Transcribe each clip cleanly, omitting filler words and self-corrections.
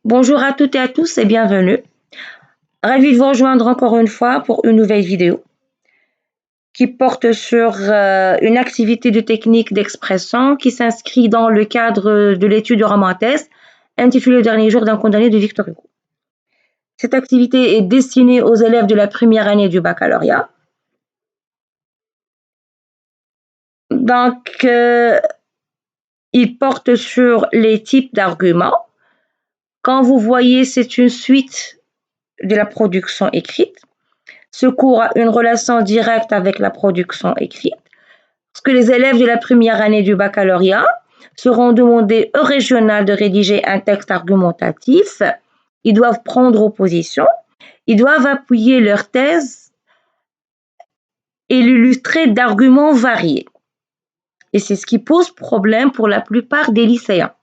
Bonjour à toutes et à tous et bienvenue. Ravi de vous rejoindre encore une fois pour une nouvelle vidéo qui porte sur une activité de technique d'expression qui s'inscrit dans le cadre de l'étude de roman à thèse intitulée Le dernier jour d'un condamné de Victor Hugo. Cette activité est destinée aux élèves de la première année du baccalauréat. Donc, il porte sur les types d'arguments. Quand vous voyez, c'est une suite de la production écrite. Ce cours a une relation directe avec la production écrite, parce que les élèves de la première année du baccalauréat seront demandés au régional de rédiger un texte argumentatif. Ils doivent prendre opposition, ils doivent appuyer leur thèse et l'illustrer d'arguments variés. Et c'est ce qui pose problème pour la plupart des lycéens.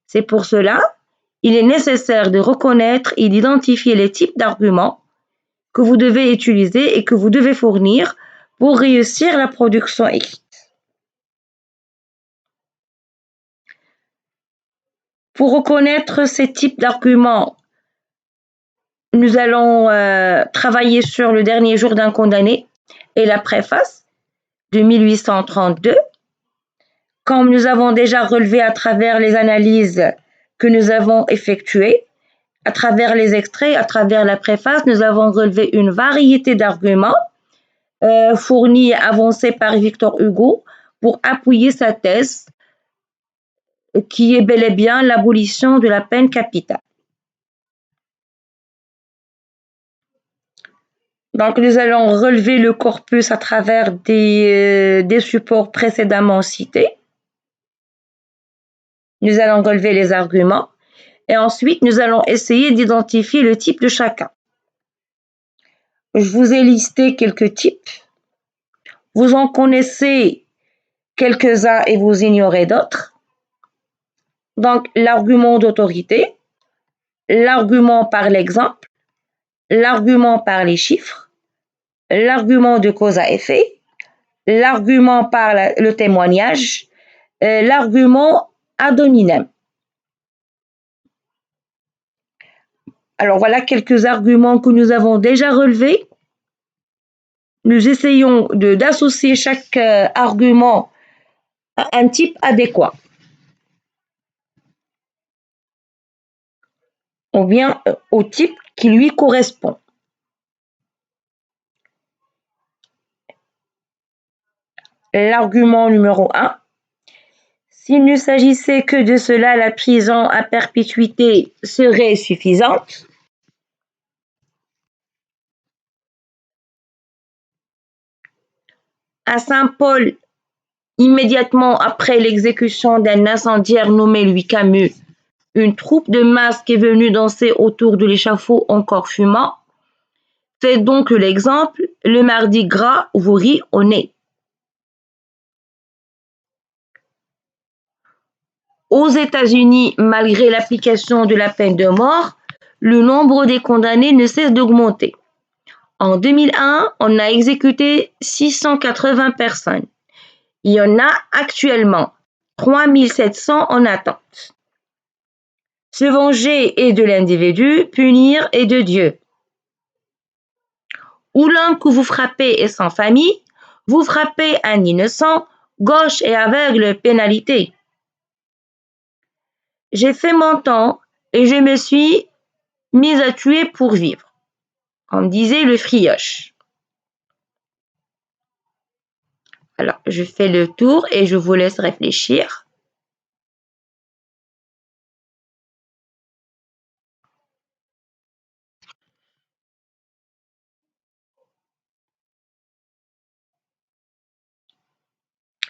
C'est pour cela il est nécessaire de reconnaître et d'identifier les types d'arguments que vous devez utiliser et que vous devez fournir pour réussir la production écrite. Pour reconnaître ces types d'arguments, nous allons travailler sur Le dernier jour d'un condamné et la préface de 1832. Comme nous avons déjà relevé à travers les analyses que nous avons effectuées, à travers les extraits, à travers la préface, nous avons relevé une variété d'arguments fournis et avancés par Victor Hugo pour appuyer sa thèse qui est bel et bien l'abolition de la peine capitale. Donc, nous allons relever le corpus à travers des supports précédemment cités. Nous allons relever les arguments et ensuite, nous allons essayer d'identifier le type de chacun. Je vous ai listé quelques types. Vous en connaissez quelques-uns et vous ignorez d'autres. Donc, l'argument d'autorité, l'argument par l'exemple, l'argument par les chiffres, l'argument de cause à effet, l'argument par le témoignage, l'argument ad hominem. Alors voilà quelques arguments que nous avons déjà relevés. Nous essayons d'associer chaque argument à un type adéquat, ou bien au type qui lui correspond. L'argument numéro 1. S'il ne s'agissait que de cela, la prison à perpétuité serait suffisante. À Saint-Paul, immédiatement après l'exécution d'un incendiaire nommé Louis Camus, une troupe de masques est venue danser autour de l'échafaud encore fumant. Faites donc l'exemple, le mardi gras vous rit au nez. Aux États-Unis, malgré l'application de la peine de mort, le nombre des condamnés ne cesse d'augmenter. En 2001, on a exécuté 680 personnes. Il y en a actuellement 3700 en attente. Se venger est de l'individu, punir est de Dieu. Où l'homme que vous frappez est sans famille, vous frappez un innocent, gauche et aveugle pénalité. J'ai fait mon temps et je me suis mise à tuer pour vivre, comme disait le Frioche. Alors, je fais le tour et je vous laisse réfléchir.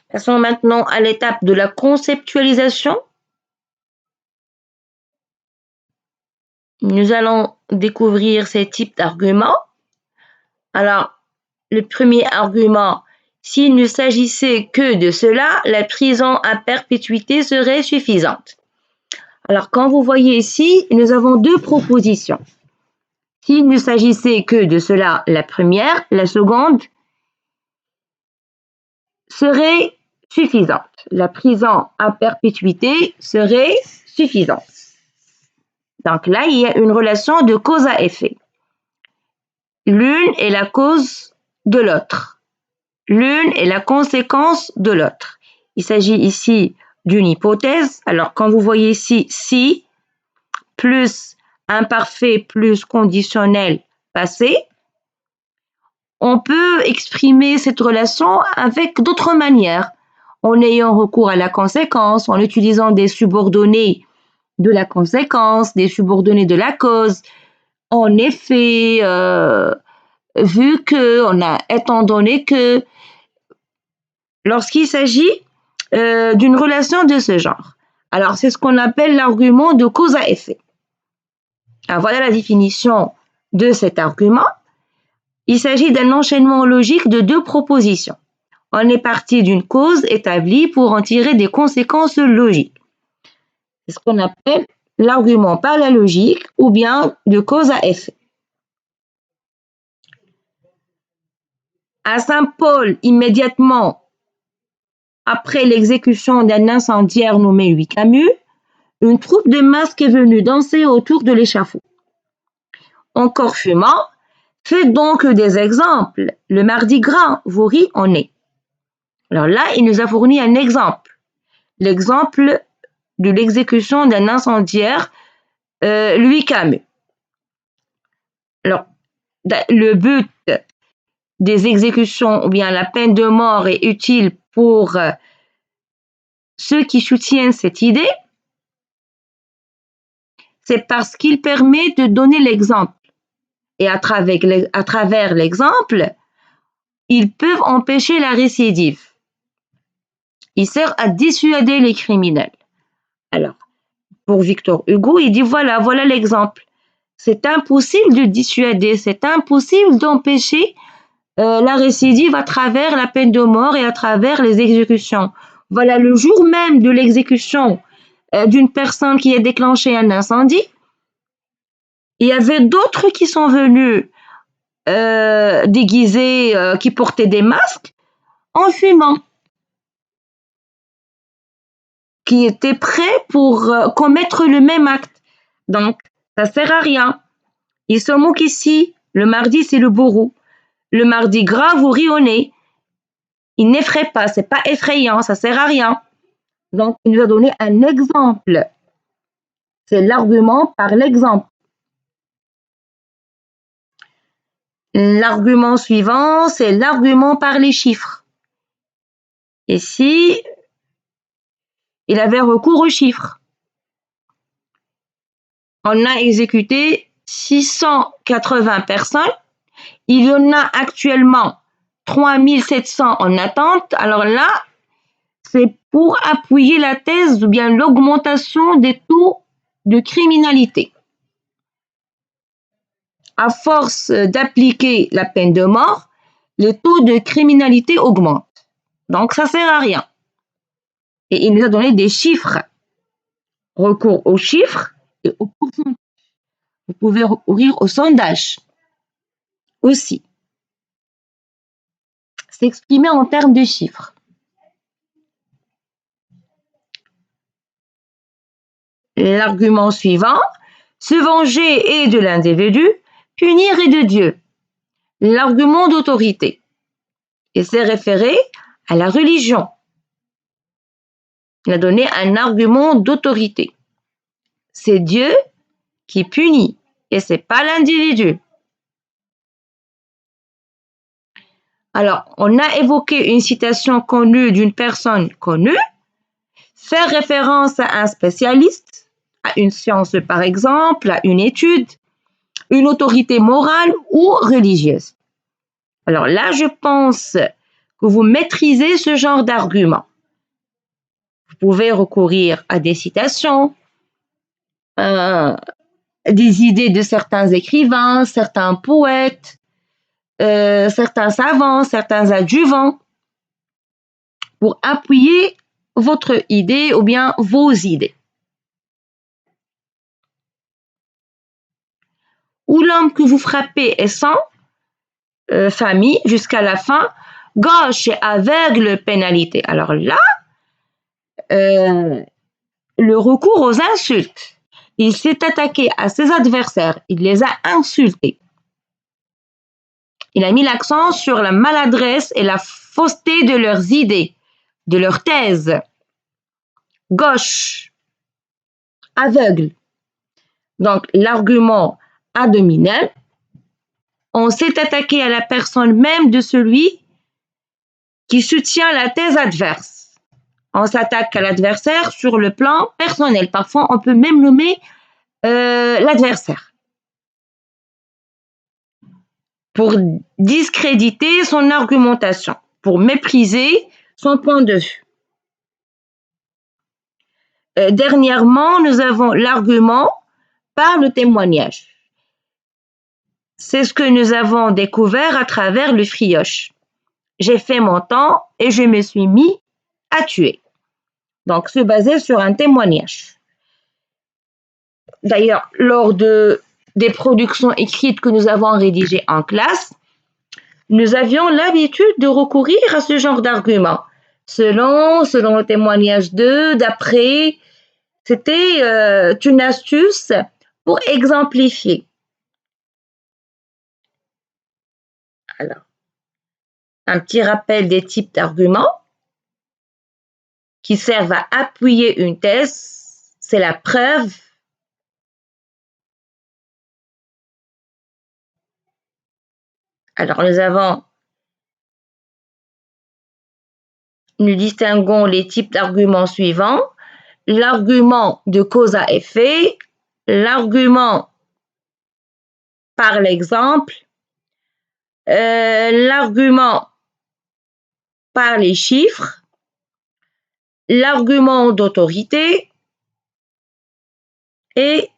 Passons maintenant à l'étape de la conceptualisation. Nous allons découvrir ces types d'arguments. Alors, le premier argument, s'il ne s'agissait que de cela, la prison à perpétuité serait suffisante. Alors, quand vous voyez ici, nous avons deux propositions. S'il ne s'agissait que de cela, la première, la seconde serait suffisante. La prison à perpétuité serait suffisante. Donc là, il y a une relation de cause à effet. L'une est la cause de l'autre. L'une est la conséquence de l'autre. Il s'agit ici d'une hypothèse. Alors, quand vous voyez ici si plus imparfait plus conditionnel passé, on peut exprimer cette relation avec d'autres manières, en ayant recours à la conséquence, en utilisant des subordonnés de la conséquence, des subordonnés de la cause. En effet, vu que, étant donné que, lorsqu'il s'agit d'une relation de ce genre. Alors, c'est ce qu'on appelle l'argument de cause à effet. Alors, voilà la définition de cet argument. Il s'agit d'un enchaînement logique de deux propositions. On est parti d'une cause établie pour en tirer des conséquences logiques. C'est ce qu'on appelle l'argument par la logique ou bien de cause à effet. À Saint-Paul, immédiatement après l'exécution d'un incendiaire nommé Louis Camus, une troupe de masques est venue danser autour de l'échafaud. Encore fumant, faites donc des exemples. Le mardi gras, vous rit en est. Alors là, il nous a fourni un exemple. L'exemple de l'exécution d'un incendiaire, Louis Camus. Alors, le but des exécutions ou bien la peine de mort est utile pour ceux qui soutiennent cette idée, c'est parce qu'il permet de donner l'exemple. Et à travers l'exemple, ils peuvent empêcher la récidive. Il sert à dissuader les criminels. Alors, pour Victor Hugo, il dit voilà l'exemple. C'est impossible de dissuader, c'est impossible d'empêcher la récidive à travers la peine de mort et à travers les exécutions. Voilà, le jour même de l'exécution d'une personne qui a déclenché un incendie, il y avait d'autres qui sont venus déguisés, qui portaient des masques, en fumant, qui étaient prêts pour commettre le même acte. Donc, ça sert à rien. Il se moque ici. Le mardi, c'est le bourreau. Le mardi gras, vous riez au nez. Il n'effraie pas, c'est pas effrayant, ça sert à rien. Donc, il nous a donné un exemple. C'est l'argument par l'exemple. L'argument suivant, c'est l'argument par les chiffres. Ici, il avait recours aux chiffres. On a exécuté 680 personnes. Il y en a actuellement 3700 en attente. Alors là, c'est pour appuyer la thèse ou bien l'augmentation des taux de criminalité. À force d'appliquer la peine de mort, les taux de criminalité augmentent. Donc, ça ne sert à rien. Et il nous a donné des chiffres. Recours aux chiffres et au pourcentage. Vous pouvez recourir au sondage aussi. S'exprimer en termes de chiffres. L'argument suivant, se venger est de l'individu, punir est de Dieu. L'argument d'autorité. Et c'est référé à la religion. Il a donné un argument d'autorité. C'est Dieu qui punit et c'est pas l'individu. Alors, on a évoqué une citation connue d'une personne connue, faire référence à un spécialiste, à une science par exemple, à une étude, une autorité morale ou religieuse. Alors là, je pense que vous maîtrisez ce genre d'argument. Vous pouvez recourir à des citations, des idées de certains écrivains, certains poètes, certains savants, certains adjuvants, pour appuyer votre idée ou bien vos idées. Ou l'homme que vous frappez est sans famille jusqu'à la fin, gauche et aveugle pénalité. Alors là, le recours aux insultes. Il s'est attaqué à ses adversaires, il les a insultés. Il a mis l'accent sur la maladresse et la fausseté de leurs idées, de leurs thèses. Gauche, aveugle. Donc, l'argument ad hominem, on s'est attaqué à la personne même de celui qui soutient la thèse adverse. On s'attaque à l'adversaire sur le plan personnel. Parfois, on peut même nommer l'adversaire pour discréditer son argumentation, pour mépriser son point de vue. Dernièrement, nous avons l'argument par le témoignage. C'est ce que nous avons découvert à travers le frioche. J'ai fait mon temps et je me suis mis à tuer. Donc, se baser sur un témoignage. D'ailleurs, lors des productions écrites que nous avons rédigées en classe, nous avions l'habitude de recourir à ce genre d'argument. Selon le témoignage d'après, c'était une astuce pour exemplifier. Alors, un petit rappel des types d'arguments qui servent à appuyer une thèse, c'est la preuve. Alors, nous distinguons les types d'arguments suivants. L'argument de cause à effet, l'argument par l'exemple, l'argument par les chiffres, l'argument d'autorité et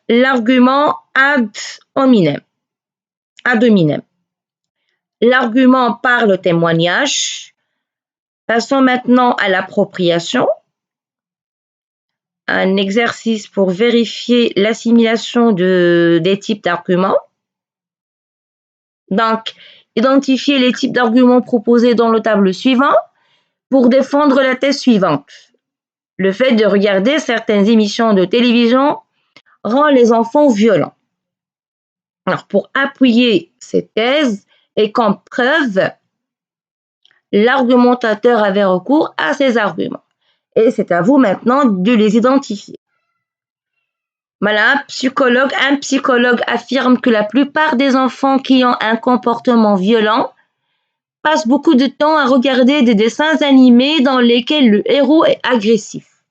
l'argument ad hominem. L'argument par le témoignage. Passons maintenant à l'appropriation. Un exercice pour vérifier l'assimilation des types d'arguments. Donc, identifier les types d'arguments proposés dans le tableau suivant pour défendre la thèse suivante. Le fait de regarder certaines émissions de télévision rend les enfants violents. Alors, pour appuyer cette thèse et comme preuve, l'argumentateur avait recours à ces arguments. Et c'est à vous maintenant de les identifier. Voilà, un psychologue affirme que la plupart des enfants qui ont un comportement violent passent beaucoup de temps à regarder des dessins animés dans lesquels le héros est agressif.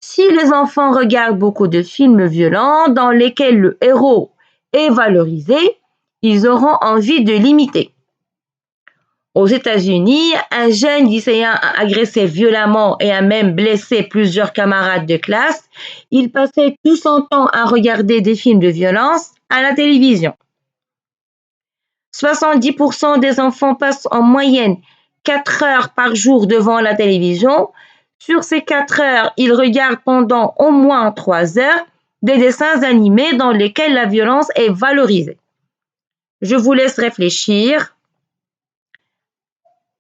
Si les enfants regardent beaucoup de films violents dans lesquels le héros est valorisé, ils auront envie de l'imiter. Aux États-Unis, un jeune lycéen a agressé violemment et a même blessé plusieurs camarades de classe. Il passait tout son temps à regarder des films de violence à la télévision. 70% des enfants passent en moyenne 4 heures par jour devant la télévision. Sur ces 4 heures, ils regardent pendant au moins 3 heures des dessins animés dans lesquels la violence est valorisée. Je vous laisse réfléchir.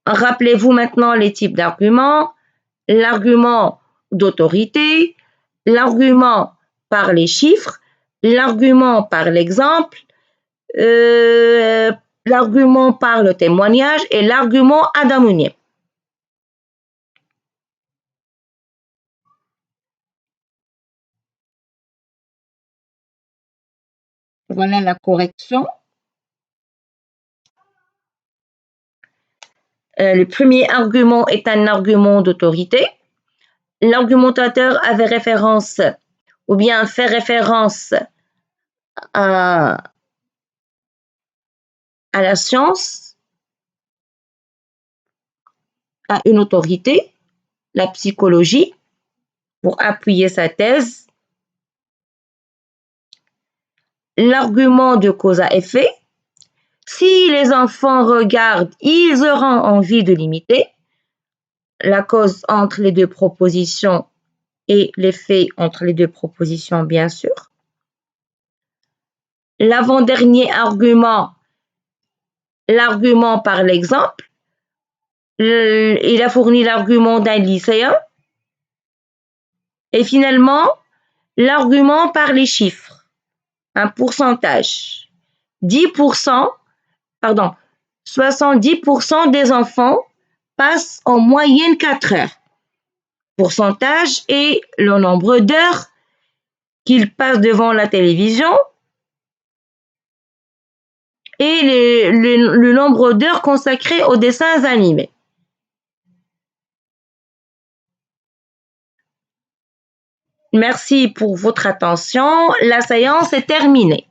Rappelez-vous maintenant les types d'arguments. L'argument d'autorité, l'argument par les chiffres, l'argument par l'exemple, l'argument par le témoignage et l'argument ad hominem. Voilà la correction. Le premier argument est un argument d'autorité. L'argumentateur avait référence ou bien fait référence à la science, à une autorité, la psychologie, pour appuyer sa thèse. L'argument de cause à effet. Si les enfants regardent, ils auront envie de l'imiter. La cause entre les deux propositions et l'effet entre les deux propositions, bien sûr. L'avant-dernier argument, l'argument par l'exemple. Il a fourni l'argument d'un lycéen. Et finalement, l'argument par les chiffres, un pourcentage. 10%, pardon, 70% des enfants passent en moyenne 4 heures. Pourcentage et le nombre d'heures qu'ils passent devant la télévision et le nombre d'heures consacrées aux dessins animés. Merci pour votre attention. La séance est terminée.